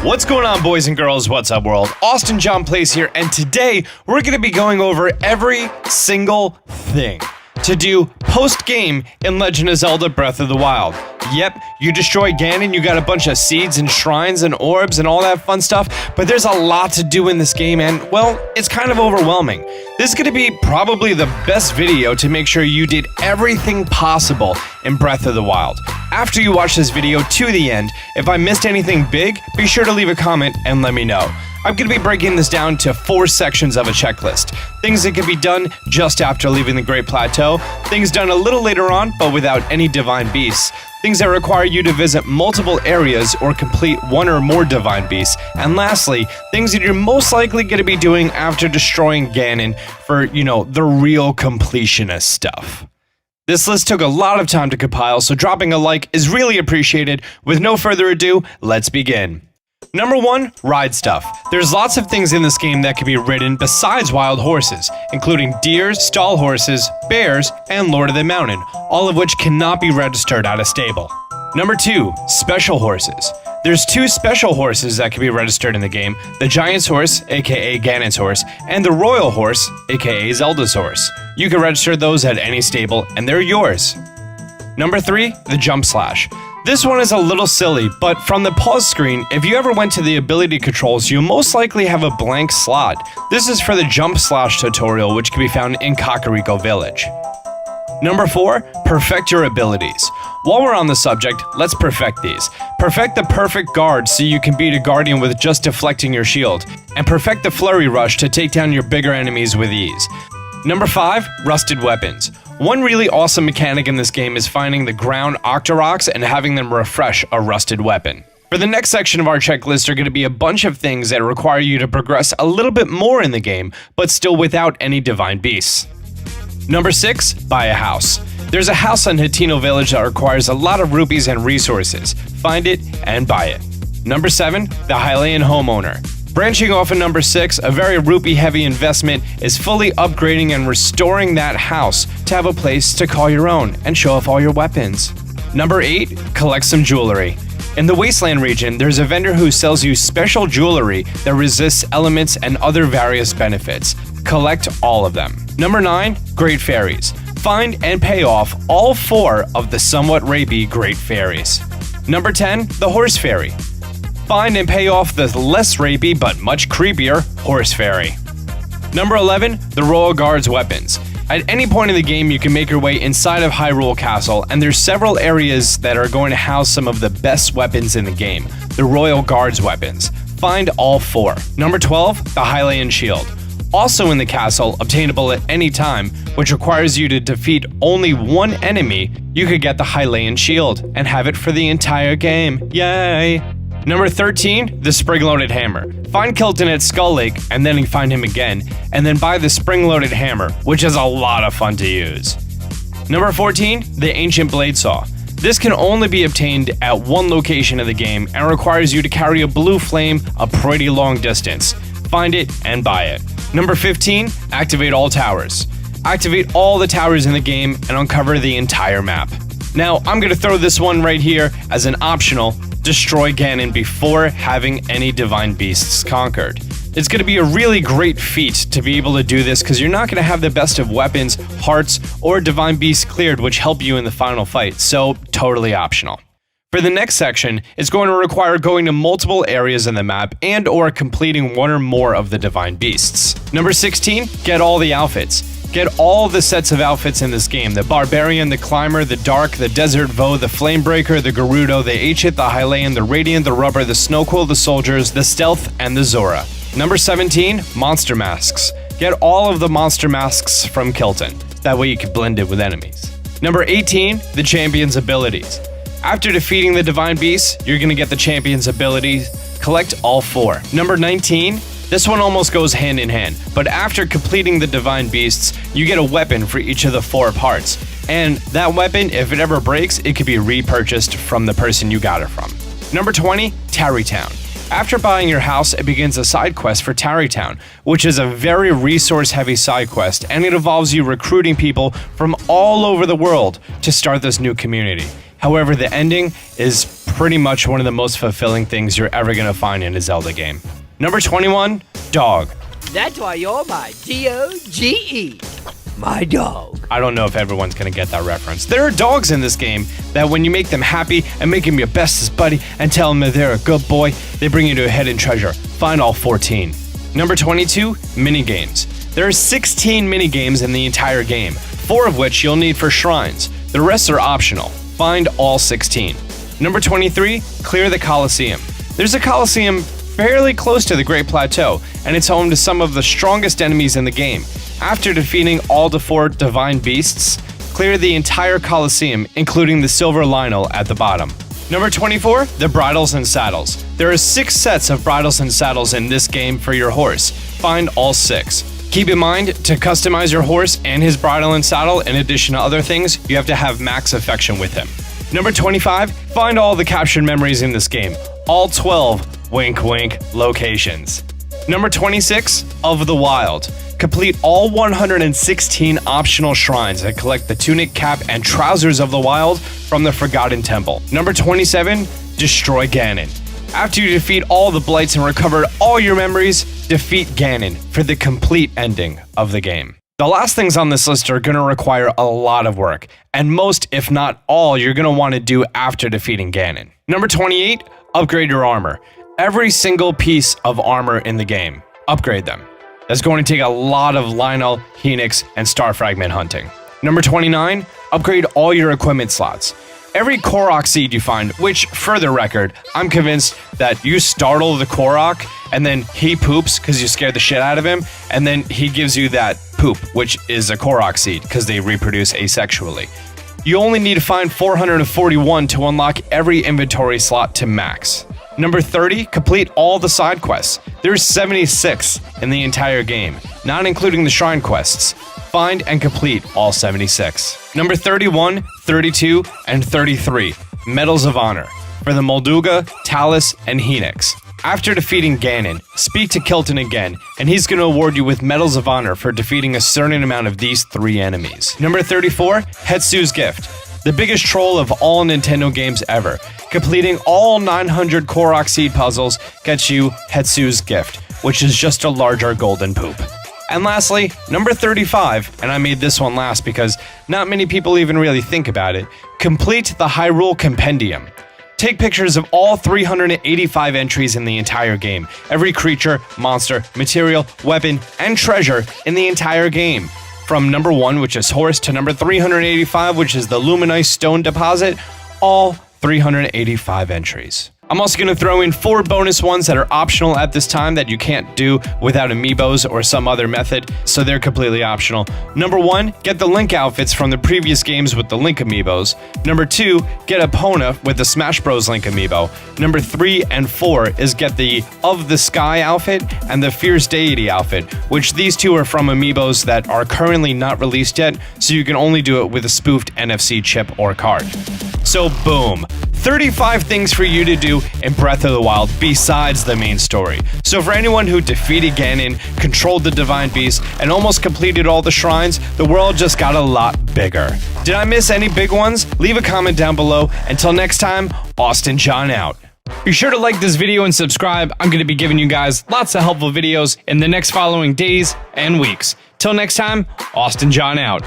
What's going on, boys and girls? What's up, world? Austin John Plays here, and today we're going to be going over every single thing to do post-game in Legend of Zelda Breath of the Wild. Yep, you destroy Ganon, you got a bunch of seeds and shrines and orbs and all that fun stuff, but there's a lot to do in this game and, well, it's kind of overwhelming. This is going to be probably the best video to make sure you did everything possible in Breath of the Wild. After you watch this video to the end, if I missed anything big, be sure to leave a comment and let me know. I'm going to be breaking this down to 4 sections of a checklist. Things that can be done just after leaving the Great Plateau, things done a little later on but without any divine beasts, things that require you to visit multiple areas or complete one or more divine beasts, and lastly, things that you're most likely going to be doing after destroying Ganon for, the real completionist stuff. This list took a lot of time to compile, so dropping a like is really appreciated. With no further ado, let's begin. Number 1, ride stuff. There's lots of things in this game that can be ridden besides wild horses, including deers, stall horses, bears, and Lord of the Mountain, all of which cannot be registered at a stable. Number 2, special horses. There's 2 special horses that can be registered in the game, the Giant's Horse, aka Ganon's horse, and the Royal Horse, aka Zelda's horse. You can register those at any stable, and they're yours. Number 3, the Jump Slash. This one is a little silly, but from the pause screen, if you ever went to the ability controls, you'll most likely have a blank slot. This is for the Jump Slash tutorial, which can be found in Kakariko Village. Number 4, perfect your abilities. While we're on the subject, let's perfect these. Perfect the perfect guard so you can beat a guardian with just deflecting your shield, and perfect the flurry rush to take down your bigger enemies with ease. Number 5, rusted weapons. One really awesome mechanic in this game is finding the ground Octoroks and having them refresh a rusted weapon. For the next section of our checklist are going to be a bunch of things that require you to progress a little bit more in the game, but still without any divine beasts. Number 6, buy a house. There's a house on Hateno Village that requires a lot of rupees and resources. Find it and buy it. Number 7, the Hylian Homeowner. Branching off of number 6, a very rupee-heavy investment is fully upgrading and restoring that house to have a place to call your own and show off all your weapons. Number 8, collect some jewelry. In the Wasteland region, there's a vendor who sells you special jewelry that resists elements and other various benefits. Collect all of them. Number 9, Great Fairies. Find and pay off all 4 of the somewhat rapey Great Fairies. Number 10, the Horse Fairy. Find and pay off the less rapey but much creepier Horse Fairy. Number 11, the Royal Guard's weapons. At any point in the game, you can make your way inside of Hyrule Castle, and there's several areas that are going to house some of the best weapons in the game, the Royal Guard's weapons. Find all 4. Number 12, the Hylian Shield. Also in the castle, obtainable at any time, which requires you to defeat only one enemy, you could get the Hylian Shield and have it for the entire game. Yay! Number 13, the Spring-Loaded Hammer. Find Kilton at Skull Lake, and then you find him again, and then buy the Spring-Loaded Hammer, which is a lot of fun to use. Number 14, the Ancient Blade Saw. This can only be obtained at one location of the game, and requires you to carry a blue flame a pretty long distance. Find it and buy it. Number 15, activate all towers. Activate all the towers in the game and uncover the entire map. Now, I'm going to throw this one right here as an optional. Destroy Ganon before having any divine beasts conquered. It's going to be a really great feat to be able to do this because you're not going to have the best of weapons, hearts, or divine beasts cleared which help you in the final fight, so totally optional. For the next section, it's going to require going to multiple areas in the map and or completing one or more of the divine beasts. Number 16, get all the outfits. Get all the sets of outfits in this game, the Barbarian, the Climber, the Dark, the Desert Voe, the Flamebreaker, the Gerudo, the H-Hit, the Hylian, the Radiant, the Rubber, the Snowquill, the Soldiers, the Stealth, and the Zora. Number 17, Monster Masks. Get all of the Monster Masks from Kilton. That way you can blend it with enemies. Number 18, the Champion's Abilities. After defeating the Divine Beasts, you're going to get the Champion's Abilities. Collect all 4. Number 19, this one almost goes hand in hand, but after completing the Divine Beasts, you get a weapon for each of the 4 parts. And that weapon, if it ever breaks, it could be repurchased from the person you got it from. Number 20, Tarrytown. After buying your house, it begins a side quest for Tarrytown, which is a very resource-heavy side quest, and it involves you recruiting people from all over the world to start this new community. However, the ending is pretty much one of the most fulfilling things you're ever going to find in a Zelda game. Number 21, dog. That's why you're my D-O-G-E. My dog. I don't know if everyone's going to get that reference. There are dogs in this game that when you make them happy and make them your bestest buddy and tell them that they're a good boy, they bring you to a hidden treasure. Find all 14. Number 22, minigames. There are 16 minigames in the entire game, 4 of which you'll need for shrines. The rest are optional. Find all 16. Number 23, clear the Colosseum. There's a Colosseum fairly close to the Great Plateau, and it's home to some of the strongest enemies in the game. After defeating all the 4 divine beasts, clear the entire Colosseum, including the silver Lynel at the bottom. Number 24, the bridles and saddles. There are 6 sets of bridles and saddles in this game for your horse. Find all 6. Keep in mind, to customize your horse and his bridle and saddle, in addition to other things, you have to have max affection with him. Number 25, find all the captured memories in this game. All 12, wink wink, locations. Number 26, Of the Wild. Complete all 116 optional shrines and collect the tunic, cap, and trousers of the wild from the Forgotten Temple. Number 27, Destroy Ganon. After you defeat all the blights and recover all your memories, defeat Ganon for the complete ending of the game. The last things on this list are going to require a lot of work, and most, if not all, you're going to want to do after defeating Ganon. Number 28, upgrade your armor. Every single piece of armor in the game, upgrade them. That's going to take a lot of Lynel, Helix, and Star Fragment hunting. Number 29, upgrade all your equipment slots. Every Korok seed you find, which, for the record, I'm convinced that you startle the Korok, and then he poops because you scared the shit out of him, and then he gives you that poop, which is a Korok seed because they reproduce asexually. You only need to find 441 to unlock every inventory slot to max. Number 30, complete all the side quests. There's 76 in the entire game, not including the shrine quests. Find and complete all 76. Number 31, 32, and 33, Medals of Honor, for the Molduga, Talus, and Helix. After defeating Ganon, speak to Kilton again, and he's going to award you with Medals of Honor for defeating a certain amount of these 3 enemies. Number 34, Hetsu's Gift, the biggest troll of all Nintendo games ever. Completing all 900 Korok seed puzzles gets you Hetsu's Gift, which is just a larger golden poop. And lastly, number 35, and I made this one last because not many people even really think about it, complete the Hyrule Compendium. Take pictures of all 385 entries in the entire game, every creature, monster, material, weapon, and treasure in the entire game. From number 1, which is Horse, to number 385, which is the Luminite Stone Deposit, all 385 entries. I'm also going to throw in 4 bonus ones that are optional at this time that you can't do without amiibos or some other method, so they're completely optional. Number 1, get the Link outfits from the previous games with the Link amiibos. Number 2, get Epona with the Smash Bros. Link amiibo. Number 3 and 4 is get the Of the Sky outfit and the Fierce Deity outfit, which these 2 are from amiibos that are currently not released yet, so you can only do it with a spoofed NFC chip or card. So boom, 35 things for you to do in Breath of the Wild besides the main story. So for anyone who defeated Ganon, controlled the Divine Beast, and almost completed all the shrines, the world just got a lot bigger. Did I miss any big ones? Leave a comment down below. Until next time, Austin John out. Be sure to like this video and subscribe. I'm going to be giving you guys lots of helpful videos in the next following days and weeks. Till next time, Austin John out.